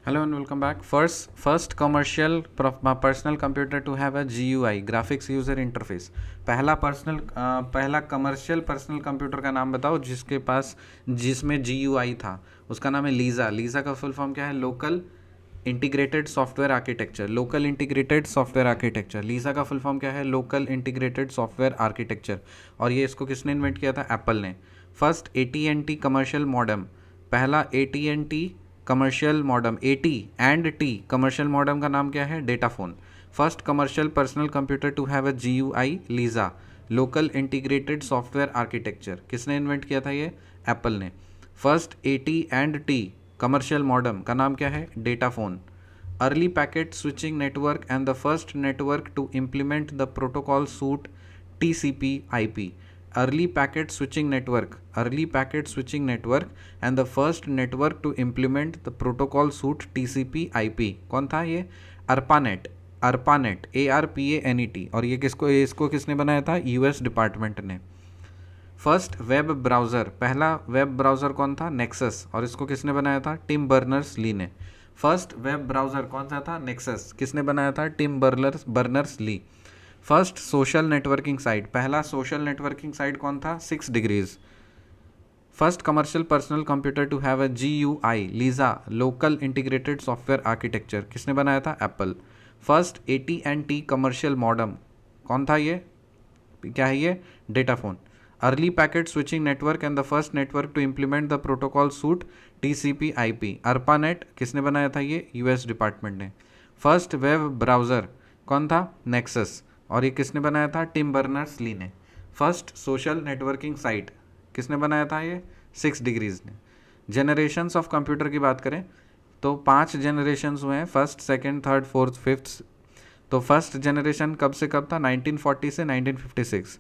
Hello and welcome back. First commercial personal computer to have a GUI graphics user interface. पहला commercial personal computer का नाम बताओ जिसमें GUI था. उसका नाम है लीज़ा. लीज़ा का फुल फॉर्म क्या है? Local integrated software architecture. Local integrated software architecture. Lisa का फुल फॉर्म क्या है? Local integrated software architecture. और ये इसको किसने इन्वेंट किया था? एप्पल ने. First AT&T commercial modem. पहला AT&T commercial modem AT&T commercial modem का नाम क्या है? Data phone. First commercial personal computer to have a GUI Lisa. Local integrated software architecture. किसने इन्वेंट किया था ये? एप्पल ने. फर्स्ट AT&T कमर्शियल मॉडम का नाम क्या है? Data phone. Early packet switching network and the first network to implement the protocol suite TCP/IP. early packet switching network and the first network to implement the protocol suite TCP/IP. कौन था ये? ARPANET. ARPANET. और ये इसको किसने बनाया था? US department ने. First web browser. पहला वेब ब्राउज़र कौन था? नेक्सस. और इसको किसने बनाया था? टिम बर्नर्स ली ने. फर्स्ट वेब ब्राउज़र कौन सा था? नेक्सस. किसने बनाया था? Tim Berners Lee. First social networking site. पहला सोशल नेटवर्किंग साइट कौन था? 6 degrees. First commercial personal computer to have a GUI Lisa. Local integrated software architecture. किसने बनाया था? Apple. First AT&T commercial modem. कौन था ये? क्या है ये? Data phone. Early packet switching network and the first network to implement the protocol suite TCP/IP. ARPANET. किसने बनाया था ये? US डिपार्टमेंट ने. फर्स्ट वेब ब्राउज़र कौन था? नेक्सस. और ये किसने बनाया था? टिम बर्नर्स ली ने. फर्स्ट सोशल नेटवर्किंग साइट किसने बनाया था? ये 6 डिग्रीज ने. जनरेशन्स ऑफ कंप्यूटर की बात करें तो 5 जनरेशन्स हुए हैं. First, second, third, fourth, fifth. तो फर्स्ट जनरेशन कब से कब था? 1940 से 1956.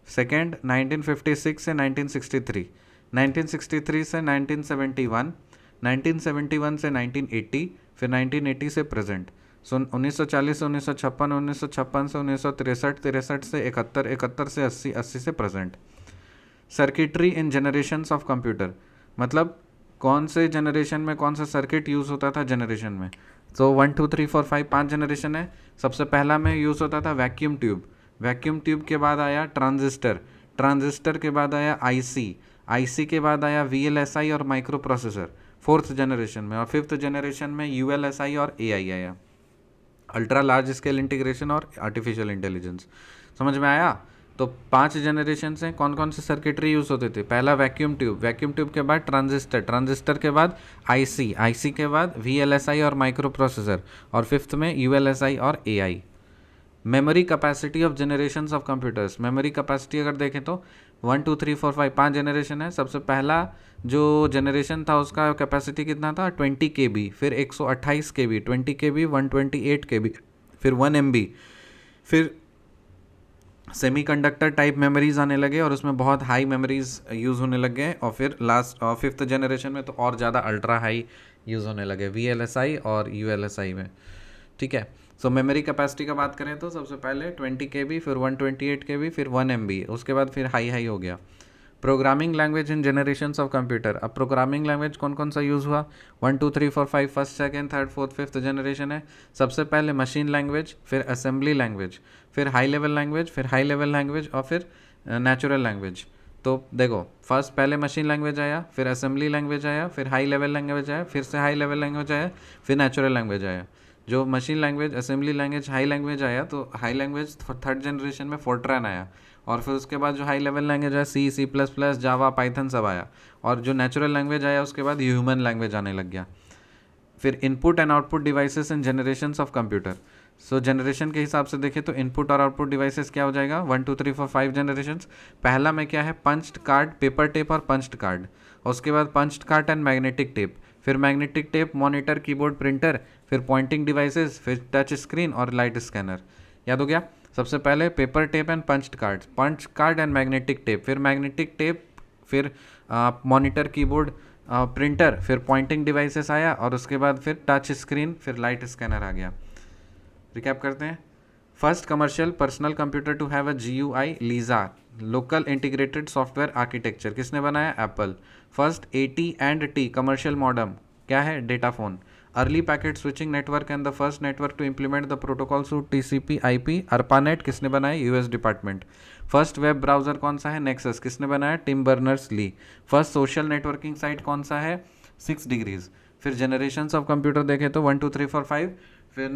सेकंड 1956 से 1963. 1963 से 1971. 1971 से 1980. फिर 1980 से प्रेजेंट. 1940 से 1956, 1956 से 1963, 63 से 71, 71 से 80, 80 से present. Circuitry in generations of computer. मतलब कौन से जनरेशन में कौन सा सर्किट यूज़ होता था जनरेशन में. तो 1 2 3 4 5 5 जनरेशन है. सबसे पहला में यूज़ होता था वैक्यूम ट्यूब. वैक्यूम ट्यूब के बाद आया ट्रांजिस्टर. ट्रांजिस्टर के बाद आया IC के बाद आया VLSI और माइक्रो प्रोसेसर फोर्थ जनरेशन में. और फिफ्थ जनरेशन में ULSI और AI आया. अल्ट्रा लार्ज स्केल इंटीग्रेशन और आर्टिफिशियल इंटेलिजेंस. समझ में आया? तो 5 जनरेशन से कौन कौन से सर्किटरी यूज़ होते थे? पहला वैक्यूम ट्यूब के बाद ट्रांजिस्टर के बाद IC के बाद VLSI और माइक्रो प्रोसेसर. और फिफ्थ में ULSI और AI. Memory capacity of generations of computers. Memory capacity अगर देखें तो 1 2 3 4 5 5 जनरेशन है. सबसे पहला जो जनरेशन था उसका कैपेसिटी कितना था? 20 KB. फिर 128 KB, 20 KB, 128 KB, फिर 1 MB. फिर सेमीकंडक्टर टाइप मेमोरीज आने लगे और उसमें बहुत हाई मेमोरीज यूज़ होने लग गए. और फिर लास्ट फिफ्थ जनरेशन में तो और ज़्यादा अल्ट्रा हाई यूज़ होने लगे VLSI और ULSI में. ठीक है. सो मेमोरी कैपेसिटी का बात करें तो सबसे पहले 20 KB, फिर 128 KB, फिर 1 MB. उसके बाद फिर हाई हो गया. Programming language in generations of computer. अब प्रोग्रामिंग लैंग्वेज कौन कौन सा यूज़ हुआ? 1 2 3 4 5 first, second, third, fourth, fifth generation है. सबसे पहले मशीन लैंग्वेज, फिर असेंबली लैंग्वेज, फिर हाई लेवल लैंग्वेज, फिर हाई लेवल लैंग्वेज और फिर नेचुरल लैंग्वेज. तो देखो फर्स्ट पहले मशीन लैंग्वेज आया, फिर असेंबली लैंग्वेज आया, फिर हाई लेवल लैंग्वेज आया, फिर से हाई लेवल लैंग्वेज आया, फिर नेचुरल लैंग्वेज आया. जो machine language, assembly language, high language आया तो हाई लैंग्वेज थर्ड जनरेशन में फोर्ट्रान आया. और फिर उसके बाद जो हाई लेवल लैंग्वेज आया C++, जावा, पाइथन सब आया. और जो नेचुरल लैंग्वेज आया उसके बाद ह्यूमन लैंग्वेज आने लग गया. फिर input and output devices in generations of computer. So generation के हिसाब से देखें तो इनपुट और आउटपुट डिवाइसेस क्या हो जाएगा? 1 2 3 4 5 जनरेशन्स. पहला में क्या है? पंच्ड कार्ड, पेपर टेप और पंच्ड कार्ड. और उसके बाद punched card and magnetic tape. फिर magnetic tape, monitor, keyboard, printer, फिर पॉइंटिंग डिवाइसेस, फिर टच स्क्रीन और लाइट स्कैनर. याद हो गया? सबसे पहले paper tape and punch card and magnetic tape, फिर मैग्नेटिक टेप, फिर मॉनिटर, कीबोर्ड, प्रिंटर, फिर पॉइंटिंग डिवाइसेस आया और उसके बाद फिर टच स्क्रीन, फिर लाइट स्कैनर आ गया. रिकैप करते हैं. First commercial personal computer to have a GUI Lisa. Local integrated software architecture. किसने बनाया? Apple. First AT&T commercial modem क्या है? Data phone. Early packet switching network and the first network to implement the protocol suite TCP IP ARPANET किसने बनाया? US department. First web browser कौन सा है? Nexus किसने बनाया? Tim Berners Lee. First social networking site कौन सा है? 6 डिग्रीज। फिर जनरेशन्स ऑफ कंप्यूटर देखें तो 1 2 3 4 5, फिर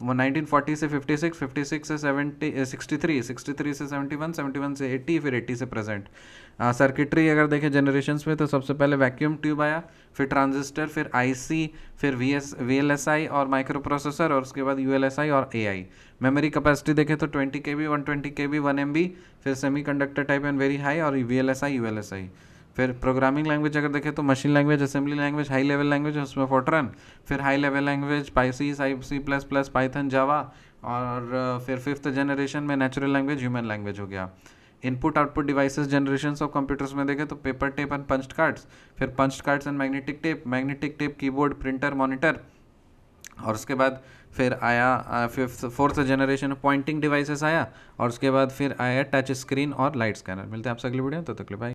1940 से 56, 56 से 70, 63, 63 से 71, 71 से 80, फिर 80 से प्रेजेंट। सर्किटरी अगर देखें जनरेशन्स में तो सबसे पहले वैक्यूम ट्यूब आया, फिर ट्रांजिस्टर, फिर IC, फिर VLSI और माइक्रो प्रोसेसर, और उसके बाद ULSI और AI। मेमोरी कैपेसिटी देखें तो 20 KB, 120 KB, 1 MB, फिर semiconductor type and very high, और VLSI ULSI। फिर प्रोग्रामिंग लैंग्वेज अगर देखें तो machine language, assembly language, high level language उसमें फोर्ट्रन, फिर high level language C++, Python, Java, और फिर 5th जनरेशन में नेचुरल लैंग्वेज, ह्यूमन लैंग्वेज हो गया। Input output devices generation of computers में देखें तो paper tape and punched cards, फिर punched cards and magnetic tape, keyboard, printer, monitor, और उसके बाद फिर आया 4th जनरेशन पॉइंटिंग डिवाइसेस आया, और उसके बाद फिर आया टच स्क्रीन और लाइट स्कैनर। मिलते हैं आपसे अगली वीडियो, तो तक के लिए बाय।